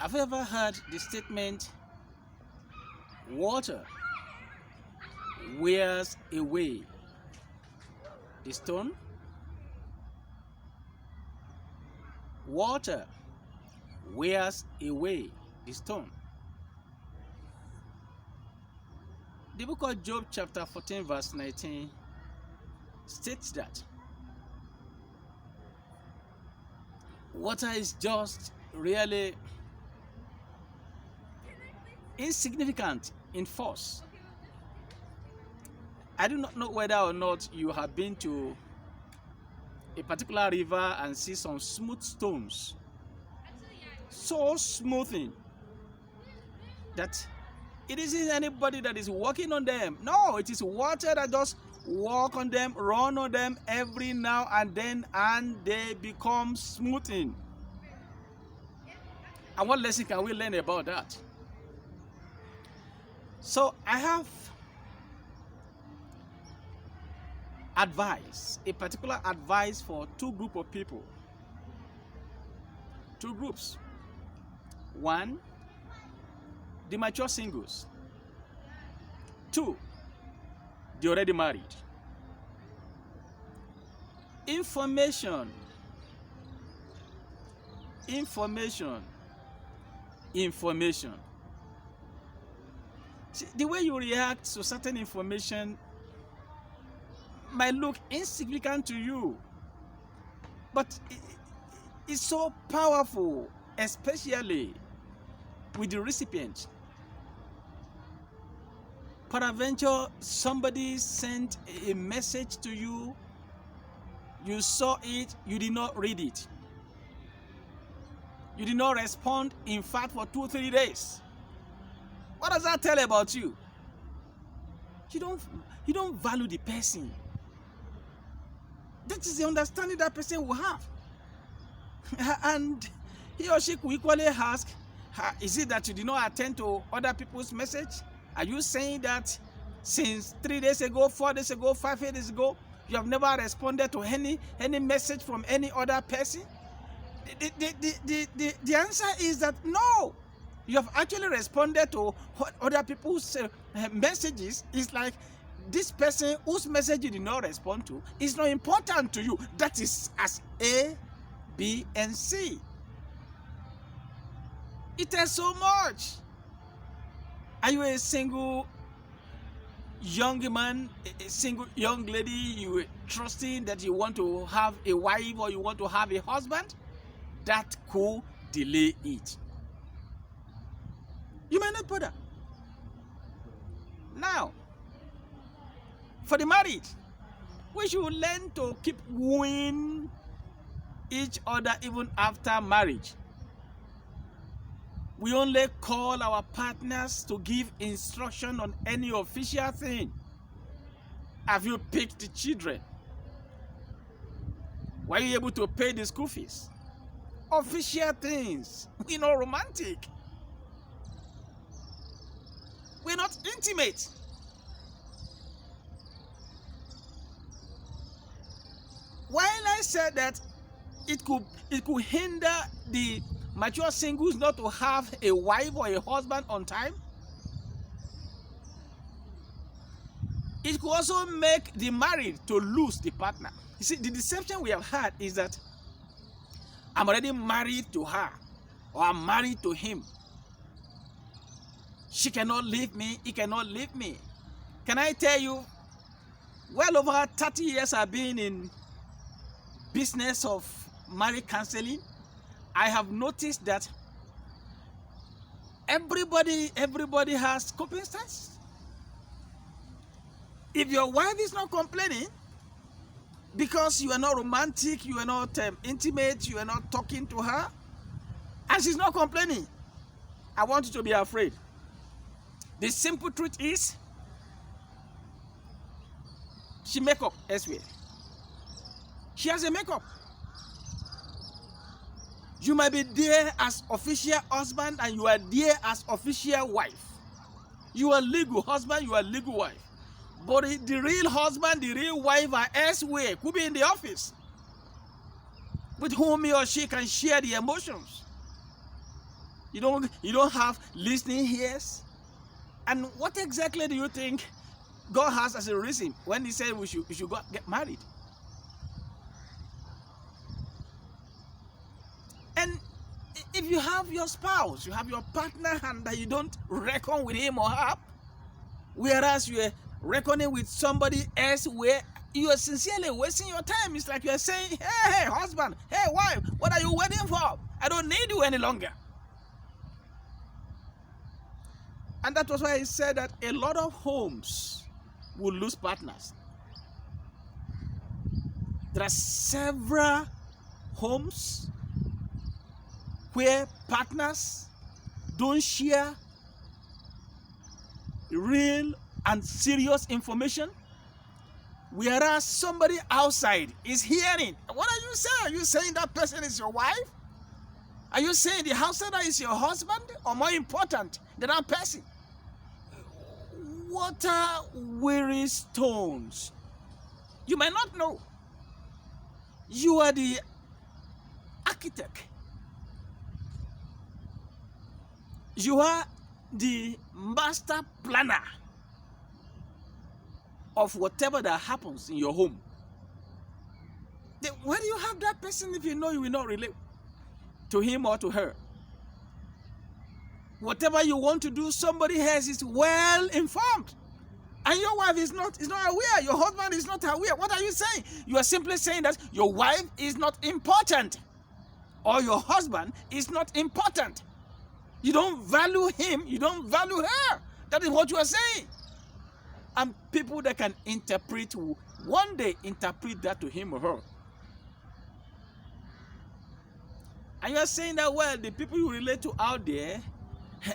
Have you ever heard the statement, water wears away the stone? Water wears away the stone. The book of Job chapter 14 verse 19 states that water is just really insignificant in force. I do not know whether or not you have been to a particular river and see some smooth stones, so smoothing that it isn't anybody that is walking on them. No, it is water that just walk on them, run on them every now and then, and they become smoothing. And what lesson can we learn about that? So I have advice, a particular advice for two groups of people. Two groups. One, the mature singles. Two, the already married. Information. See, the way you react to certain information might look insignificant to you, but it's so powerful, especially with the recipient. Peradventure, somebody sent a message to you, you saw it, you did not read it. You did not respond, in fact, for 2-3 days. What does that tell about you? You don't value the person. That is the understanding that person will have. And he or she could equally ask, is it that you did not attend to other people's message? Are you saying that since 3 days ago, 4 days ago, 5 days ago, you have never responded to any message from any other person? The answer is that no. You have actually responded to other people's messages. It's like this person whose message you did not respond to is not important to you. That is as A, B, and C. It is so much. Are you a single young man, a single young lady, you are trusting that you want to have a wife or you want to have a husband? That could delay it. You may not bother. Now, for the married, we should learn to keep wooing each other even after marriage. We only call our partners to give instruction on any official thing. Have you picked the children? Were you able to pay the school fees? Official things. We're not romantic. We're not intimate. While I said that it could hinder the mature singles not to have a wife or a husband on time, it could also make the married to lose the partner. You see, the deception we have had is that I'm already married to her, or I'm married to him. She cannot leave me, he cannot leave me. Can I tell you, well over 30 years I've been in business of marriage counseling, I have noticed that everybody has coping styles. If your wife is not complaining because you are not romantic, you are not intimate, you are not talking to her, and she's not complaining, I want you to be afraid. The simple truth is, she make up elsewhere. She has a makeup. You might be there as official husband and you are there as official wife. You are legal husband, you are legal wife. But the real husband, the real wife are elsewhere. Could be in the office, with whom he or she can share the emotions. You don't have listening ears. And what exactly do you think God has as a reason when He said we should go get married? And if you have your spouse, you have your partner, and that you don't reckon with him or her, whereas you are reckoning with somebody else, where you are sincerely wasting your time. It's like you are saying, hey, husband, hey, wife, what are you waiting for? I don't need you any longer. And that was why He said that a lot of homes will lose partners. There are several homes where partners don't share real and serious information, whereas somebody outside is hearing. What are you saying? Are you saying that person is your wife? Are you saying the outsider is your husband? Or more important than that person? What are weary stones? You might not know. You are the architect. You are the master planner of whatever that happens in your home. Then why do you have that person if you know you will not relate to him or to her? Whatever you want to do, somebody else is well informed. And your wife is not aware. Your husband is not aware. What are you saying? You are simply saying that your wife is not important, or your husband is not important. You don't value him, you don't value her. That is what you are saying. And people that can interpret will one day interpret that to him or her. And you are saying that, well, the people you relate to out there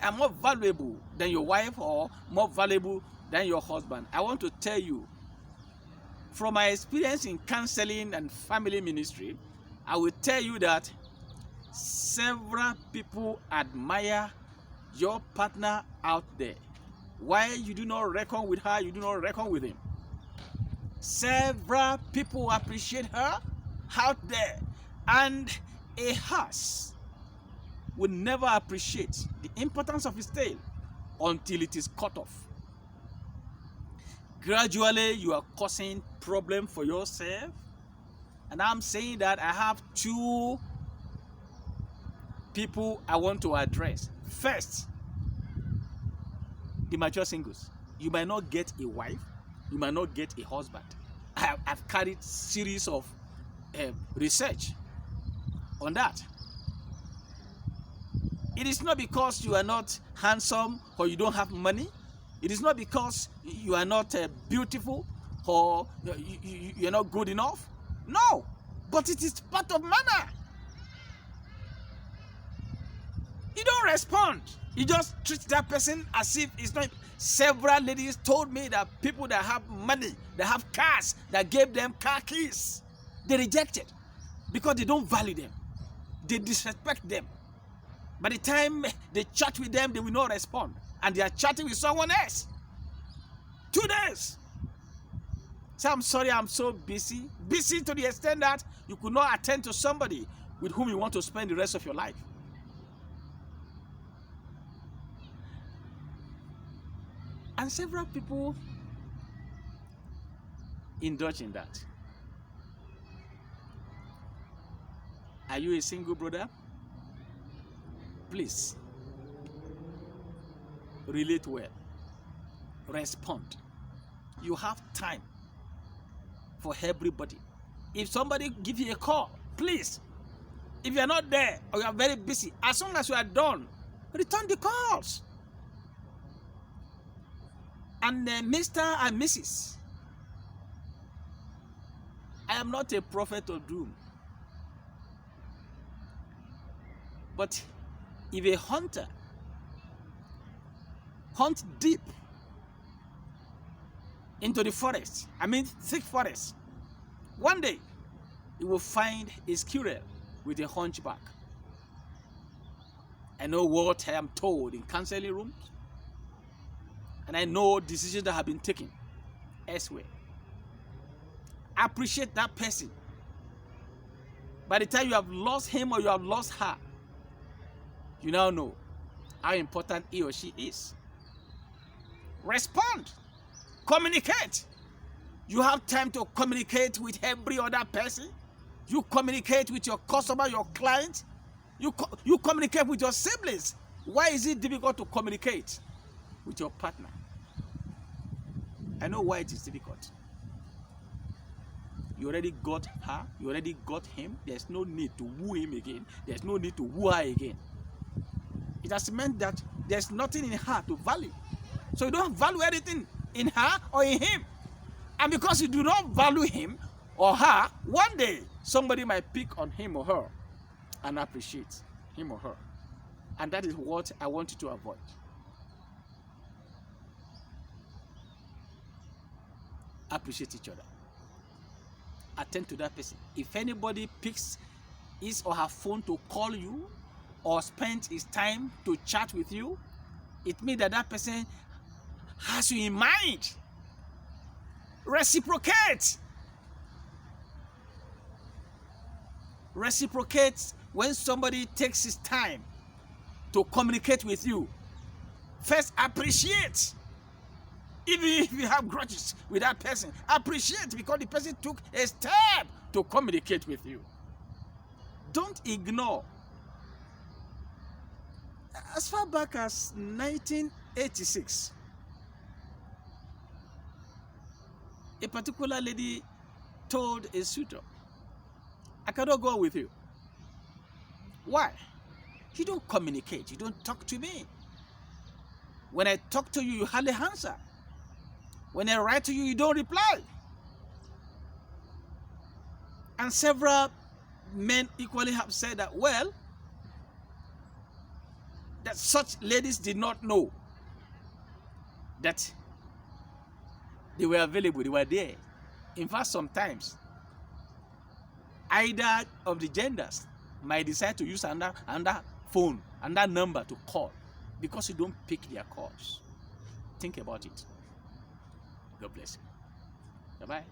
are more valuable than your wife or more valuable than your husband. I want to tell you, from my experience in counseling and family ministry, I will tell you that several people admire your partner out there. Why you do not reckon with her, you do not reckon with him. Several people appreciate her out there, and a horse will never appreciate the importance of his tail until it is cut off. Gradually, you are causing problem for yourself. And I'm saying that I have two people I want to address. First, the mature singles. You might not get a wife, you might not get a husband. I've carried series of research on that. It is not because you are not handsome or you don't have money. It is not because you are not beautiful or you're not good enough. No, but it is part of manner. You don't respond. You just treat that person as if it's not. Several ladies told me that people that have money, that have cars, that gave them car keys, they rejected because they don't value them. They disrespect them. By the time they chat with them, they will not respond. And they are chatting with someone else. 2 days. So I'm sorry, I'm so busy. Busy to the extent that you could not attend to somebody with whom you want to spend the rest of your life. And several people indulge in that. Are you a single brother? Please, relate well. Respond. You have time for everybody. If somebody gives you a call, please, if you are not there or you are very busy, as soon as you are done, return the calls. And Mr. and Mrs., I am not a prophet of doom. But if a hunter hunts deep into the forest, thick forest, one day he will find a squirrel with a hunchback. I know what I am told in counseling rooms, and I know decisions that have been taken elsewhere. Appreciate that person. By the time you have lost him or you have lost her, you now know how important he or she is. Respond. Communicate. You have time to communicate with every other person. You communicate with your customer, your client. You communicate with your siblings. Why is it difficult to communicate with your partner? I know why it is difficult. You already got her. You already got him. There's no need to woo him again. There's no need to woo her again. It has meant that there's nothing in her to value. So you don't value anything in her or in him. And because you do not value him or her, one day somebody might pick on him or her and appreciate him or her. And that is what I want you to avoid. Appreciate each other. Attend to that person. If anybody picks his or her phone to call you or spend his time to chat with you, it means that that person has you in mind. Reciprocate. Reciprocate when somebody takes his time to communicate with you. First, appreciate. Even if you have grudges with that person, appreciate because the person took a step to communicate with you. Don't ignore. As far back as 1986, a particular lady told a suitor, I cannot go with you. Why? You don't communicate. You don't talk to me. When I talk to you, you hardly answer. When I write to you, you don't reply. And several men equally have said that, well, that such ladies did not know that they were available, they were there. In fact, sometimes either of the genders might decide to use another phone, another number to call because you don't pick their calls. Think about it. God bless you. Bye-bye.